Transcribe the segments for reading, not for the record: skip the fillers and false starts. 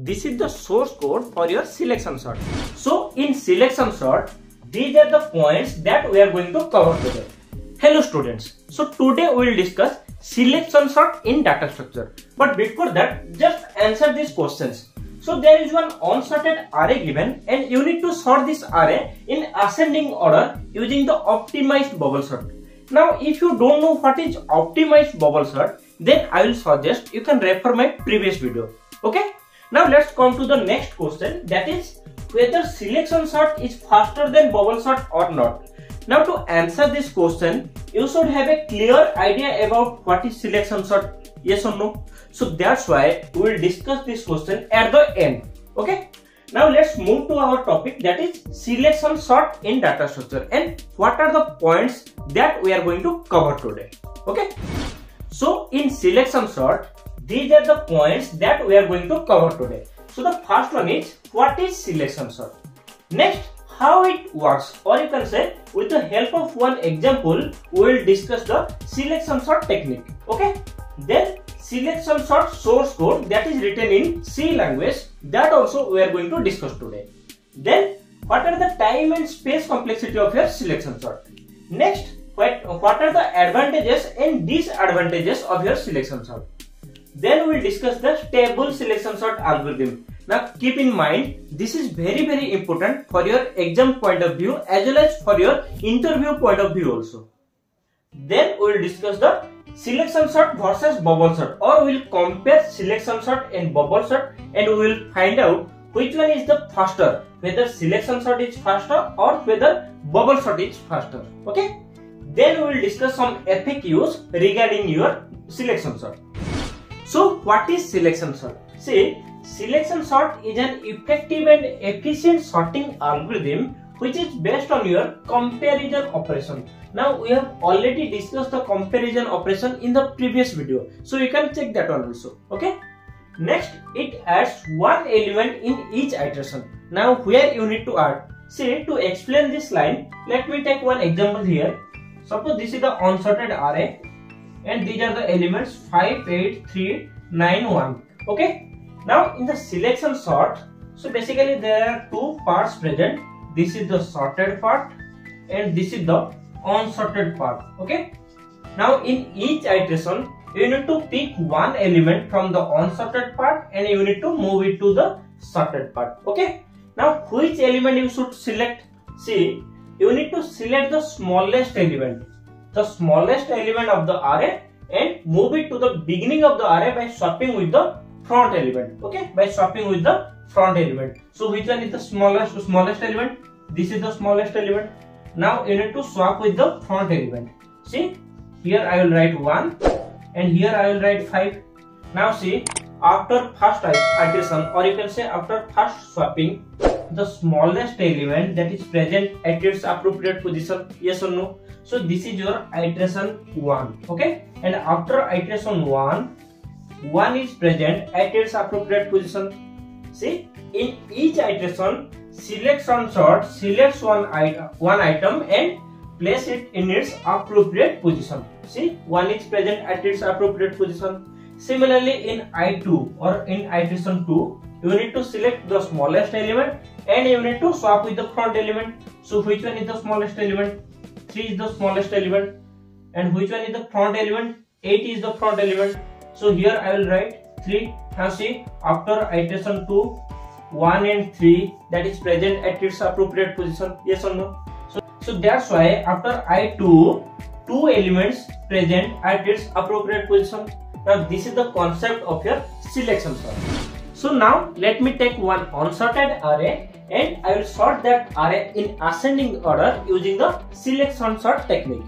this is the source code for your selection sort. So in selection sort, these are the points that we are going to cover today. Hello students, so today we will discuss selection sort in data structure. But before that, just answer these questions. So there is one unsorted array given and you need to sort this array in ascending order using the optimized bubble sort. Now if you don't know what is optimized bubble sort, then I will suggest you can refer my previous video. Okay? Now let's come to the next question, that is whether selection sort is faster than bubble sort or not. Now to answer this question, you should have a clear idea about what is selection sort, yes or no. So that's why we will discuss this question at the end. Okay. Now let's move to our topic, that is selection sort in data structure, and what are the points that we are going to cover today. Okay. So in selection sort, these are the points that we are going to cover today. So the first one is what is selection sort. Next, how it works, or you can say with the help of one example we will discuss the selection sort technique. Okay. Then selection sort source code that is written in C language, that also we are going to discuss today. Then what are the time and space complexity of your selection sort. Next, what are the advantages and disadvantages of your selection sort. Then we will discuss the stable selection sort algorithm. Now keep in mind, this is very important for your exam point of view as well as for your interview point of view also. Then we will discuss the selection sort versus bubble sort, or we will compare selection sort and bubble sort, and we will find out which one is the faster, whether selection sort is faster or whether bubble sort is faster. Okay. Then we will discuss some FAQs regarding your selection sort. So what is selection sort? See, selection sort is an effective and efficient sorting algorithm which is based on your comparison operation. Now we have already discussed the comparison operation in the previous video, so you can check that one also. Okay. Next, it adds one element in each iteration. Now where you need to add? See, to explain this line, let me take one example here. Suppose this is the unsorted array and these are the elements 5, 8, 3, 9, 1. Okay. Now in the selection sort, so basically there are two parts present. This is the sorted part and this is the unsorted part. Okay. Now in each iteration, you need to pick one element from the unsorted part and you need to move it to the sorted part. Okay. Now which element you should select? See, you need to select the smallest element of the array and move it to the beginning of the array by swapping with the front element. Okay, by swapping with the front element. So which one is the smallest element? This is the smallest element. Now you need to swap with the front element. See, here I will write 1 and here I will write 5. Now see, after first iteration, or you can say after first swapping, the smallest element that is present at its appropriate position, yes or no. So this is your iteration 1. Okay, and after iteration 1 is present at its appropriate position. See, in each iteration, selection sort selects one item and place it in its appropriate position. See, 1 is present at its appropriate position. Similarly, in I2 or in iteration 2, you need to select the smallest element and you need to swap with the front element. So which one is the smallest element? 3 is the smallest element. And which one is the front element? 8 is the front element. So here I will write 3. Now see, after iteration 2, 1 and 3 that is present at its appropriate position, yes or no. So that's why after I2, 2 elements present at its appropriate position. Now this is the concept of your selection sort. So now let me take one unsorted array and I will sort that array in ascending order using the selection sort technique.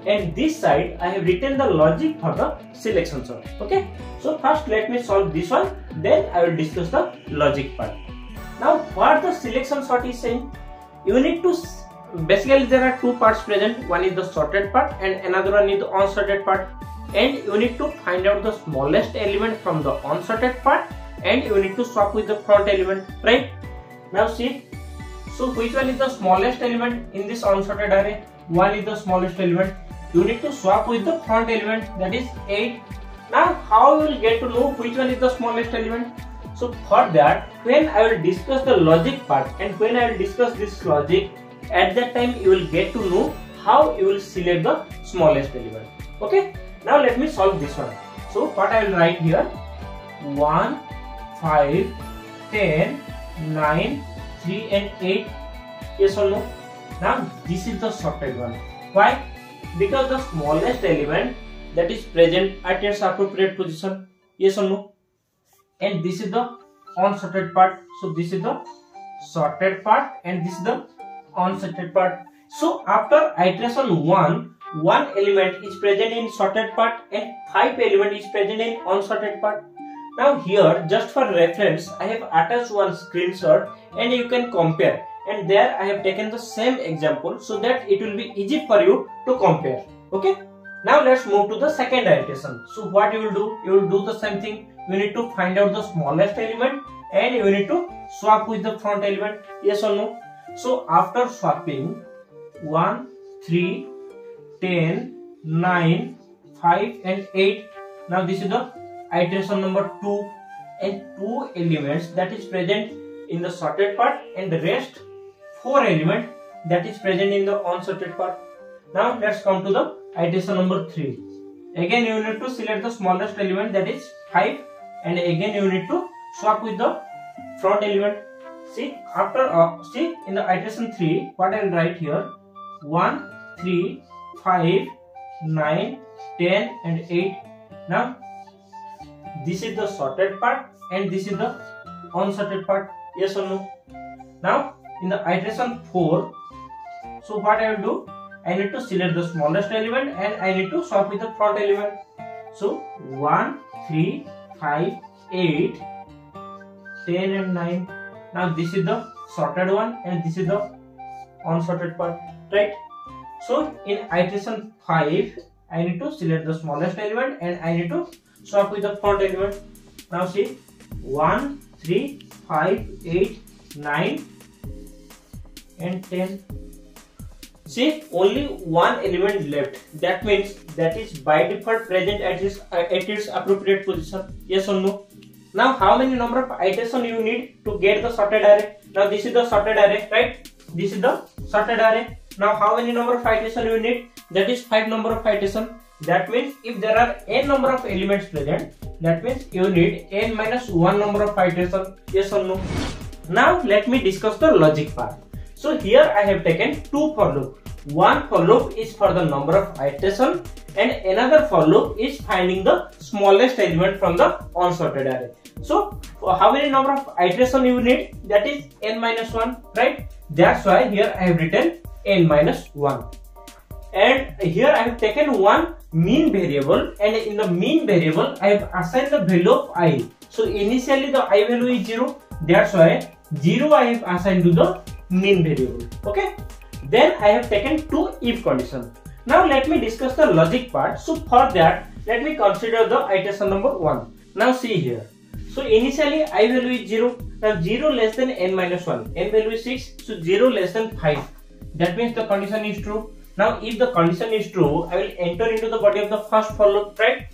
And this side I have written the logic for the selection sort. Okay. So first let me solve this one, then I will discuss the logic part. Now what the selection sort is saying, you need to, basically there are two parts present, one is the sorted part and another one is the unsorted part, and you need to find out the smallest element from the unsorted part and you need to swap with the front element, right? Now see, so which one is the smallest element in this unsorted array? 1 is the smallest element. You need to swap with the front element, that is 8. Now how you will get to know which one is the smallest element? So for that, when I will discuss the logic part and when I will discuss this logic, at that time you will get to know how you will select the smallest element. Okay, now let me solve this one. So what I will write here, 1, 5, 10, 9, 3 and 8. Yes or no? Now this is the sorted one. Why? Because the smallest element that is present at its appropriate position. Yes or no? And this is the unsorted part. So this is the sorted part and this is the unsorted part. So after iteration 1 element is present in sorted part and 5 element is present in unsorted part. Now here, just for reference, I have attached one screenshot and you can compare, and there I have taken the same example so that it will be easy for you to compare. Okay, now let's move to the second iteration. So what you will do? You will do the same thing. You need to find out the smallest element and you need to swap with the front element. Yes or no? So after swapping 1, 3, 10, 9, 5 and 8. Now this is the iteration number 2 and 2 elements that is present in the sorted part and the rest 4 element that is present in the unsorted part. Now let's come to the iteration number 3. Again you need to select the smallest element, that is 5, and again you need to swap with the front element. See, after see in the iteration 3, what I will write here, 1, 3, 5, 9, 10 and 8. Now this is the sorted part and this is the unsorted part. Yes or no? Now in the iteration 4, so what I will do, I need to select the smallest element and I need to swap with the front element. So 1, 3, 5, 8, 10 and 9. Now this is the sorted one and this is the unsorted part, right? So in iteration 5, I need to select the smallest element and I need to swap with the front element. Now see, 1, 3, 5, 8, 9 and 10. See, only one element left. That means that is by default present at its appropriate position. Yes or no? Now how many number of iterations you need to get the sorted array? Now this is the sorted array, right? This is the sorted array. Now how many number of iterations you need? That is 5 number of iterations. That means if there are n number of elements present, that means you need n minus 1 number of iterations. Yes or no? Now let me discuss the logic part. So here I have taken 2 for loop. One for loop is for the number of iterations and another for loop is finding the smallest element from the unsorted array. So how many number of iterations you need? That is n minus 1, right? That's why here I have written n minus 1. And here I have taken one mean variable, and in the mean variable I have assigned the value of I. So initially the I value is 0. That's why 0 I have assigned to the mean variable. Okay. Then I have taken 2 if conditions. Now let me discuss the logic part. So for that, let me consider the iteration number 1. Now see here. So initially I value is 0. Now 0 less than n minus 1. N value is 6. So 0 less than 5. That means the condition is true. Now if the condition is true, I will enter into the body of the first for loop, right?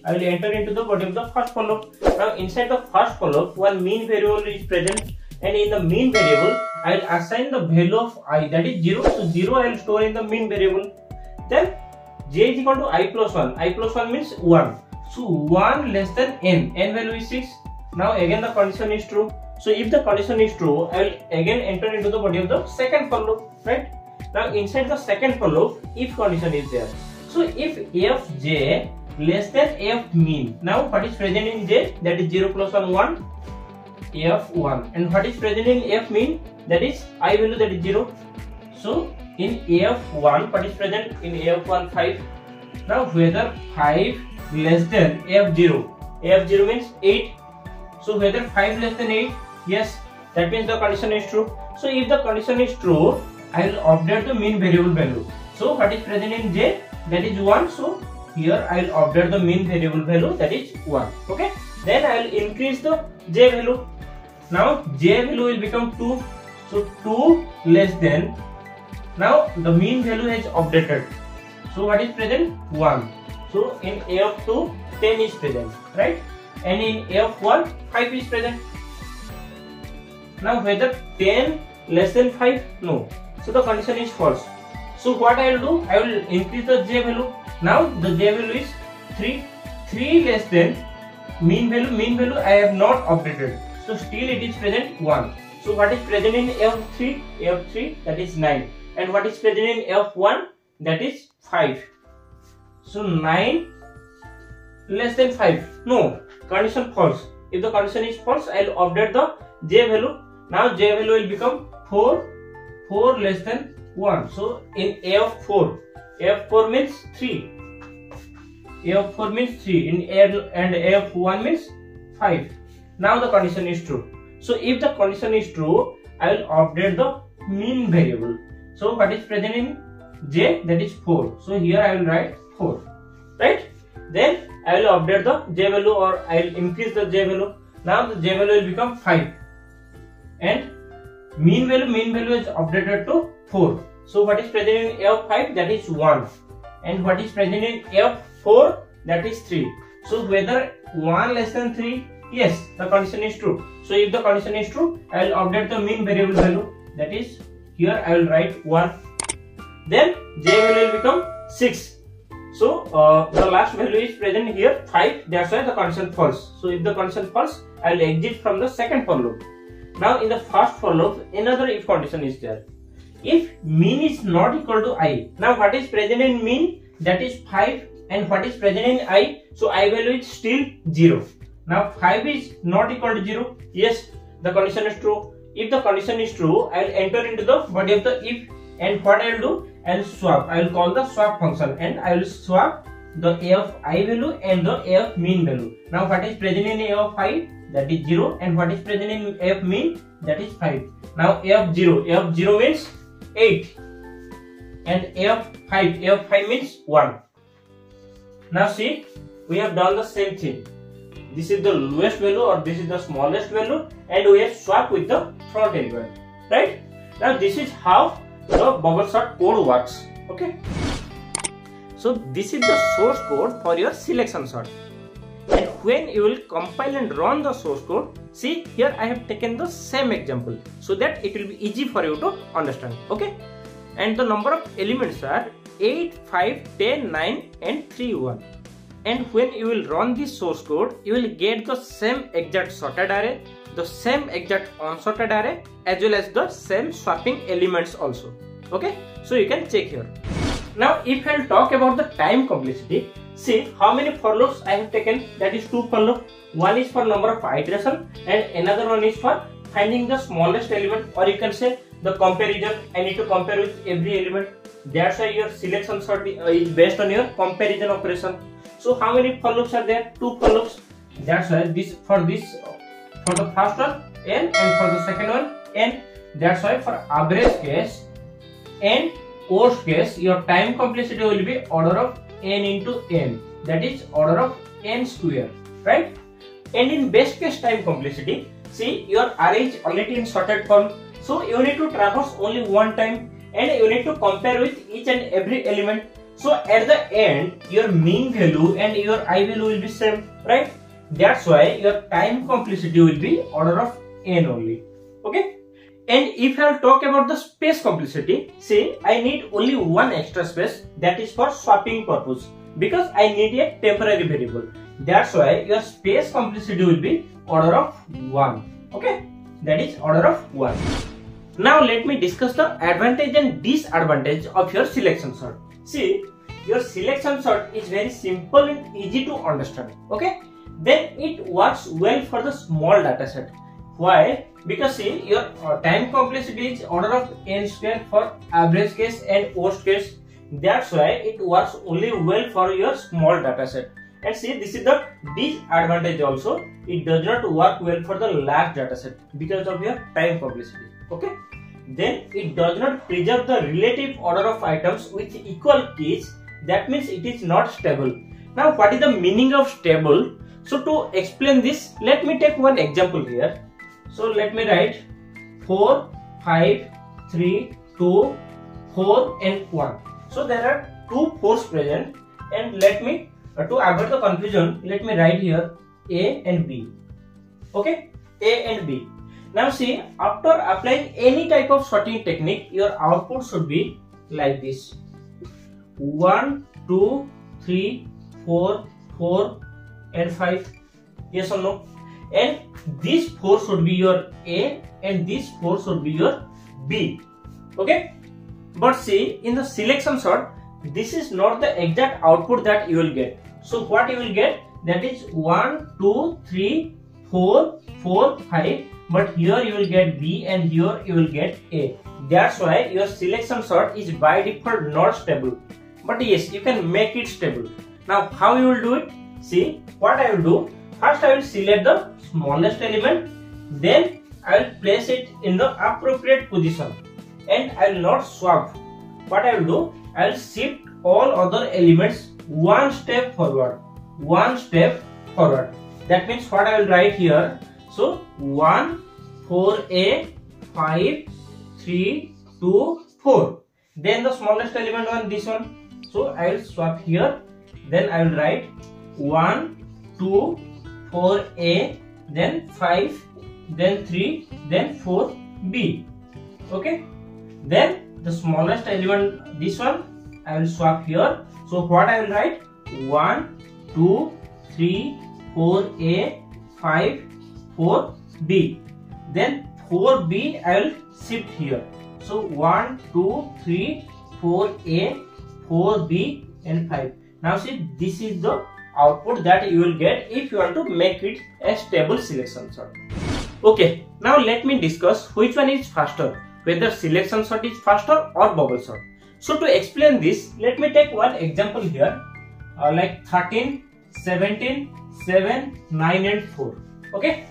I will enter into the body of the first for loop. Now inside the first for loop, one mean variable is present, and in the mean variable I will assign the value of I, that is 0. So 0 I will store in the mean variable. Then j is equal to I plus 1. I plus 1 means 1. So 1 less than n. N value is 6. Now again the condition is true. So if the condition is true, I will again enter into the body of the second for loop, right? Now inside the second for loop, if condition is there. So if fj less than f mean. Now what is present in j? That is 0 plus 1, 1. f1. And what is present in f mean? That is I value, that is 0. So in f1, what is present in f1? 5. Now whether 5 less than f0. f0 means 8. So whether 5 less than 8? Yes, that means the condition is true. So if the condition is true, I will update the mean variable value. So what is present in j? That is 1. So here I will update the mean variable value, that is 1. Okay. Then I will increase the j value. Now j value will become 2. So 2 less than. Now the mean value is updated. So what is present? 1. So in a of 2, 10 is present, right? and in F1 5 is present. Now whether 10 less than 5? No. So the condition is false. So what I will do? I will increase the J value. Now the J value is 3. 3 less than mean value. Mean value I have not updated. So still it is present 1. So what is present in F3? F3 that is 9. And what is present in F1? That is 5. So 9 less than 5. No. Condition false. If the condition is false, I will update the J value. Now J value will become 4. 4 less than 1. So in F4, F4 means 3. F4 means 3 in and F1 means 5. Now the condition is true. So if the condition is true, I will update the mean variable. So what is present in J? That is 4. So here I will write 4. Right? Then I will update the J value, or I will increase the J value. Now the J value will become 5. And mean value is updated to 4. So what is present in F5? That is 1. And what is present in F4? That is 3. So whether 1 less than 3? Yes, the condition is true. So if the condition is true, I will update the mean variable value. That is, here I will write 1. Then J value will become 6. So the last value is present here 5. That's why the condition false. So if the condition false, I will exit from the second for loop. Now in the first for loop, another if condition is there. If mean is not equal to I. Now what is present in mean? That is 5. And what is present in I? So I value is still 0. Now 5 is not equal to 0. Yes, the condition is true. If the condition is true, I will enter into the body of the if. And what I will do? I will swap. I will call the swap function, and I will swap the Fi value and the F mean value. Now what is present in F5? That is 0. And what is present in F mean? That is 5. Now F0 means 8. And F5 means 1. Now see, we have done the same thing. This is the lowest value, or this is the smallest value, and we have swapped with the front element. Right? Now this is how the bubble sort code works. Okay. So this is the source code for your selection sort. And when you will compile and run the source code, see here I have taken the same example so that it will be easy for you to understand. Okay. And the number of elements are 8, 5, 10, 9 and 3, 1. And when you will run this source code, you will get the same exact sorted array, the same exact unsorted array, as well as the same swapping elements also. Okay, so you can check here. Now if I will talk about the time complexity, see how many for loops I have taken. That is 2 for loop. One is for number of iteration and another one is for finding the smallest element, or you can say the comparison. I need to compare with every element. That's why your selection sort is based on your comparison operation. So how many for loops are there? 2 for loops. That's why for the first one n, and for the second one n. That's why for average case and worst case, your time complexity will be order of n into n. That is order of n square, right? And in best case time complexity, see your array is already in sorted form. So you need to traverse only one time, and you need to compare with each and every element. So at the end, your mean value and your I value will be same, right? That's why your time complexity will be order of n only. Okay. And if I talk about the space complexity, see I need only one extra space, that is for swapping purpose, because I need a temporary variable. That's why your space complexity will be order of 1. Okay. That is order of 1. Now let me discuss the advantage and disadvantage of your selection sort. See, your selection sort is very simple and easy to understand. Okay. Then it works well for the small dataset. Why? Because see, your time complexity is order of n square for average case and worst case. That's why it works only well for your small dataset. And see, this is the disadvantage also. It does not work well for the large dataset because of your time complexity. Okay. Then it does not preserve the relative order of items with equal keys. That means it is not stable. Now what is the meaning of stable? So to explain this, let me take one example here. So let me write 4, 5, 3, 2, 4 and 1. So there are 2 4s present, and let me to avoid the confusion, let me write here A and B. Okay, A and B. Now see, after applying any type of sorting technique, your output should be like this: 1, 2, 3, 4, 4 and 5. Yes or no? And these 4 should be your A and these 4 should be your B. Okay? But see, in the selection sort, this is not the exact output that you will get. So what you will get, that is 1, 2, 3, 4, 4, 5. But here you will get B and here you will get A. That's why your selection sort is by default not stable. But yes, you can make it stable. Now how you will do it? See, what I will do, first I will select the smallest element, then I will place it in the appropriate position and I will not swap. What I will do, I will shift all other elements one step forward. That means what I will write here, so 1, 4A, 5, 3, 2, 4. Then the smallest element one, this one. So I will swap here. Then I will write 1, 2, 4A, then 5, then 3, then 4B. Okay. Then the smallest element, this one, I will swap here. So what I will write? 1, 2, 3, 4A, 5, 4B. Then 4B I will shift here. So 1, 2, 3, 4A, 4B and 5. Now see, this is the output that you will get if you want to make it a stable selection sort. Okay, now let me discuss which one is faster, whether selection sort is faster or bubble sort. So to explain this, let me take one example here, like 13, 17, 7, 9 and 4. Okay.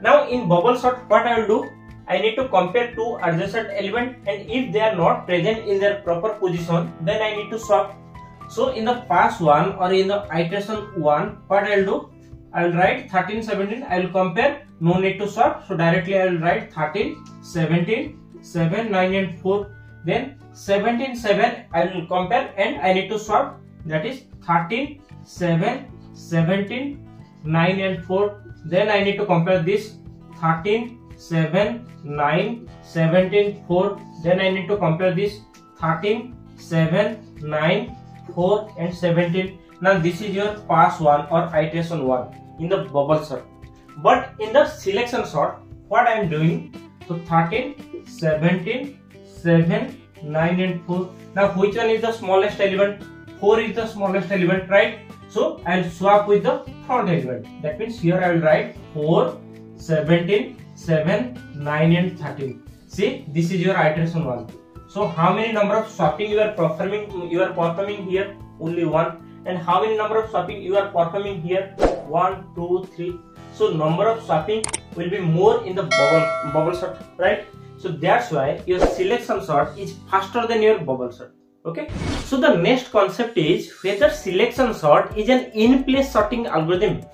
Now in bubble sort, what I will do, I need to compare two adjacent elements, and if they are not present in their proper position, then I need to swap. So in the pass one or in the iteration 1, what I will do, I will write 13, 17, I will compare, no need to swap. So directly I will write 13, 17, 7, 9 and 4. Then 17, 7 I will compare and I need to swap, that is 13, 7, 17, 9 and 4. Then I need to compare this 13, 7, 9, 17, 4. Then I need to compare this 13, 7, 9, 4 and 17. Now this is your pass 1 or iteration 1 in the bubble sort. But in the selection sort, what I am doing, so 13, 17, 7, 9 and 4. Now which one is the smallest element? 4 is the smallest element, right? So I will swap with the front element. That means here I will write 4, 17, 7, 9 and 13. See, this is your iteration 1. So how many number of swapping you are performing here? Only 1. And how many number of swapping you are performing here? 1, 2, 3. So number of swapping will be more in the bubble sort, right? So that's why your selection sort is faster than your bubble sort. Okay. So the next concept is whether selection sort is an in-place sorting algorithm.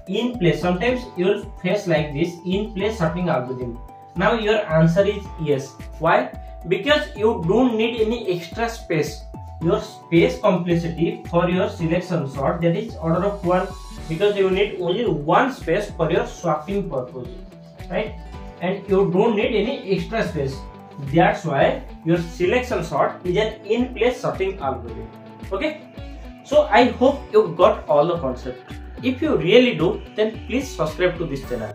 In place, sometimes you will face like this in-place sorting algorithm. Now your answer is yes. Why? Because you don't need any extra space. Your space complexity for your selection sort, that is order of 1, because you need only one space for your swapping purpose, right? And you don't need any extra space. That's why your selection sort is an in-place sorting algorithm. Okay. So I hope you got all the concept. If you really do, then please subscribe to this channel.